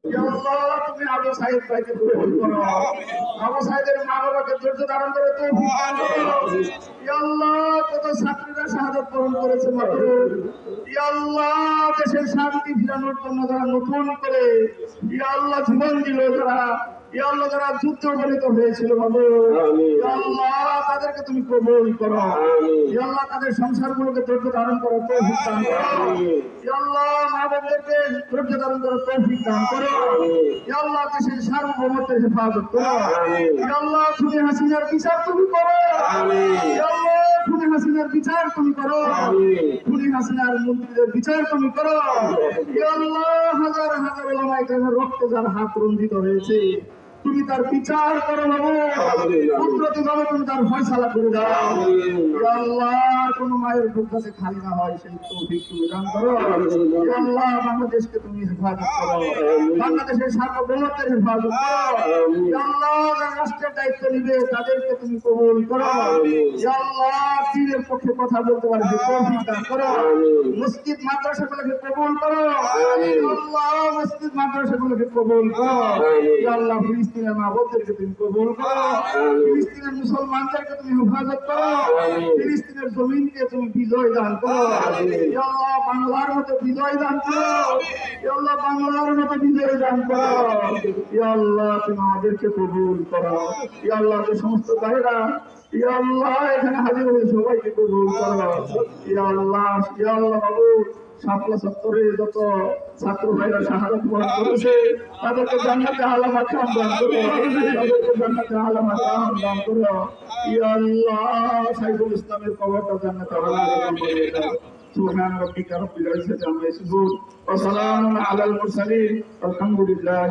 ইয়া আল্লাহ তুমি আবু সাইদ ভাইকে কবুল করো। আবু সাইদের মা বাবাকে ধৈর্য ধারণ করে তৌফিক দান করো। ইয়া আল্লাহ কত ছাত্রীরা শাহাদাত বরণ করেছে মাবুদ। ইয়া আল্লাহ দেশের শান্তি ফিরানোর জন্য যারা নতুন করে ইয়া আল্লাহ জীবন দিল, যারা ইয়া আল্লাহ যারা যুদ্ধ উপনীত হয়েছিল মাবুদ, ইয়া আল্লাহ তাদেরকে তুমি কবুল করো। ইয়া আল্লাহ তাদের সংসারগুলোকে ধৈর্য ধারণ করো, তৌফিক দান করো। ইয়া আল্লাহ মা বোনদেরকে ধৈর্য ধারণ করো, তৌফিক দান করো। ইয়া আল্লাহ দেশের সার্বভৌমত্বের হেফাজত করো। ইয়া আল্লাহ খুনি হাসিনার বিচার তুমি করো। ইয়া আল্লাহ খুনি হাসিনার বিচার তুমি করো। খুনি হাসিনার মন্ত্রীদের বিচার তুমি করো। ইয়া আল্লাহ হাজার হাজার ওলামায়ে কেরামের রক্তে যার হাত রঞ্জিত হয়েছে, তুমি তার বিচার করো বাবু, কুদরতি ভাবে তুমি তার ফয়সালা করে দাও। ইয়া আল্লাহ কোন মায়ের বুক যাতে খালি না হয় সেই তৌফিক তুমি দান করো। ইয়া আল্লাহ বাংলাদেশকে তুমি হেফাজত করো, বাংলাদেশের সার্বভৌমত্বের হেফাজত করো। ইয়া আল্লাহ যারা রাষ্ট্রের দায়িত্ব নিবে তাদেরকে তুমি কবুল করো। ইয়া আল্লাহ দ্বীনের পক্ষে কথা বলতে পারে সেই তৌফিক দান করো। মসজিদ মাদ্রাসাগুলোকে কবুল করো। ইয়া আল্লাহ মসজিদ মাদ্রাসাগুলোকে কবুল করো। ইয়া আল্লাহ ফিলিস্তিনের মা বোনদেরকে তুমি কবুল করো। ফিলিস্তিনের মুসলমানদেরকে তুমি হেফাজত করো। ফিলিস্তিনের জমিনকে তুমি বিজয় দান করো। ইয়া আল্লাহ বাংলার মতো বিজয় দান করো। ইয়া আল্লাহ বাংলার মতো বিজয় দান করো। ইয়া আল্লাহ তুমি আমাদেরকে কবুল করো। ইয়া আল্লাহ যে সমস্ত ভাইরা ইয়া আল্লাহ এখানে হাজির হয়ে সবাইকে কবুল করো। ইয়া আল্লাহ বাবু শাপলা চত্বরে যত ছাত্র ভাইরা শাহাদাত বরণ করেছে তাদেরকে জান্নাতে আলা মাকাম দান করো। তাদেরকে জান্নাতে আলা মাকাম দান করো। ইয়া আল্লাহ সাইফুল ইসলামের কবরটা জান্নাতে আলা মাকাম করে দাও। সুবহান রাব্বিকা রাব্বিল ইজ্জাতি আম্মা ইয়াসিফুন ওয়া সালামুন আলাল মুরসালিন আলহামদুলিল্লাহ।